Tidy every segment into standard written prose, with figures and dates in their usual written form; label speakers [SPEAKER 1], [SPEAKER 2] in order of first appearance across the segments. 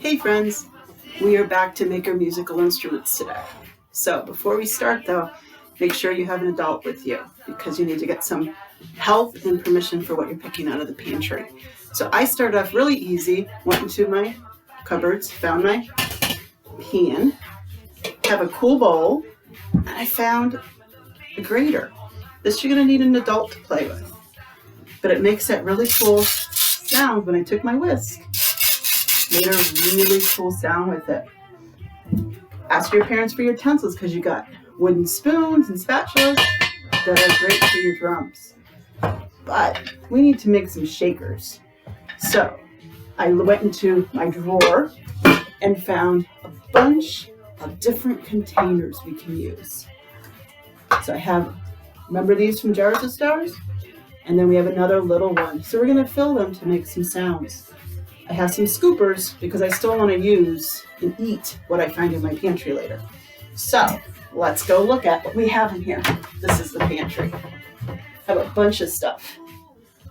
[SPEAKER 1] Hey friends, we are back to make our musical instruments today. So before we start though, make sure you have an adult with you because you need to get some help and permission for what you're picking out of the pantry. So I started off really easy, went into my cupboards, found my pan, have a cool bowl, and I found a grater. This you're going to need an adult to play with. But it makes that really cool sound when I took my whisk. Made a really cool sound with it. Ask your parents for utensils because you got wooden spoons and spatulas that are great for your drums. But we need to make some shakers. So I went into my drawer and found a bunch of different containers we can use. So I have, remember these from Jars of Stars? And then we have another little one. So we're going to fill them to make some sounds. I have some scoopers because I still want to use and eat what I find in my pantry later. So let's go look at what we have in here. This is the pantry. I have a bunch of stuff.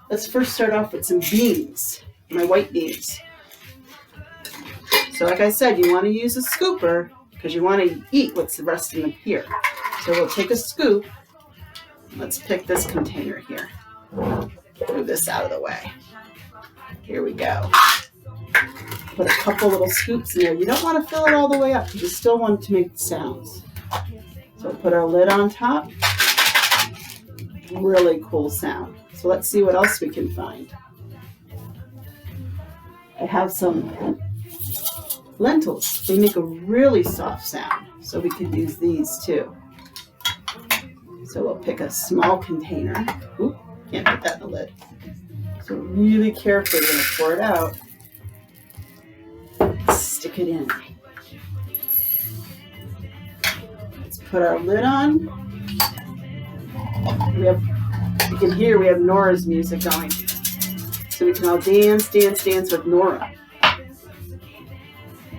[SPEAKER 1] Let's first start off with some beans, my white beans. So like I said, you want to use a scooper because you want to eat what's the rest in here. So we'll take a scoop. Let's pick this container here. Move this out of the way. Here we go. Put a couple little scoops in there. You don't want to fill it all the way up because you still want it to make sounds. So put our lid on top. Really cool sound. So let's see what else we can find. I have some lentils. They make a really soft sound. So we could use these too. So we'll pick a small container. Oop, can't put that in the lid. So really carefully we're going to pour it out. Stick it in. Let's put our lid on. You can hear we have Nora's music going. So we can all dance with Nora.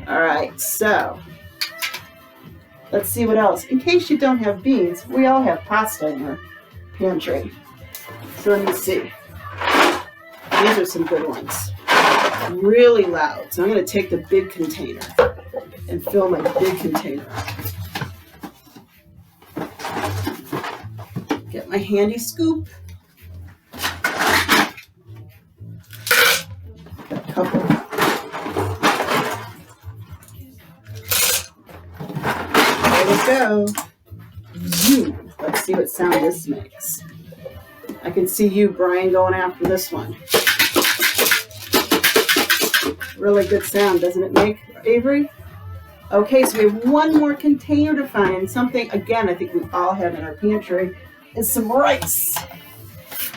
[SPEAKER 1] All right, so let's see what else. In case you don't have beans, we all have pasta in our pantry. So let me see. These are some good ones. Really loud. So I'm going to take the big container and fill my big container up. Get my handy scoop. Got a couple. There we go. Zoom. Let's see what sound this makes. I can see you, Brian, going after this one. Really good sound, doesn't it make, Avery? Okay, so we have one more container to find. Something, again, I think we all have in our pantry, is some rice.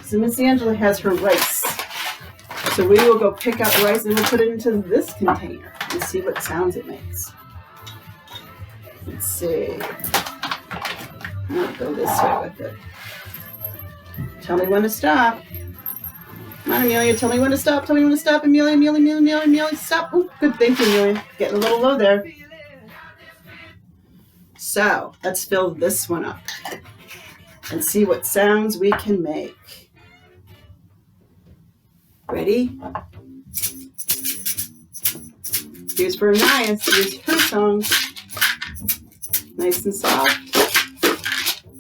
[SPEAKER 1] So Miss Angela has her rice. So we will go pick up rice and we'll put it into this container and see what sounds it makes. Let's see. I'll go this way with it. Tell me when to stop. Come on, Amelia, tell me when to stop. Tell me when to stop. Amelia, stop. Oh, good, thank you, Amelia. Getting a little low there. So, let's fill this one up and see what sounds we can make. Ready? Here's for Anaya. Here's her song. Nice and soft.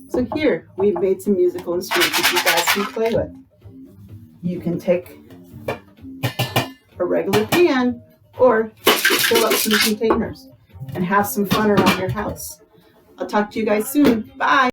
[SPEAKER 1] So here, we've made some musical instruments that you guys can play with. You can take a regular pan or fill up some containers and have some fun around your house. I'll talk to you guys soon. Bye.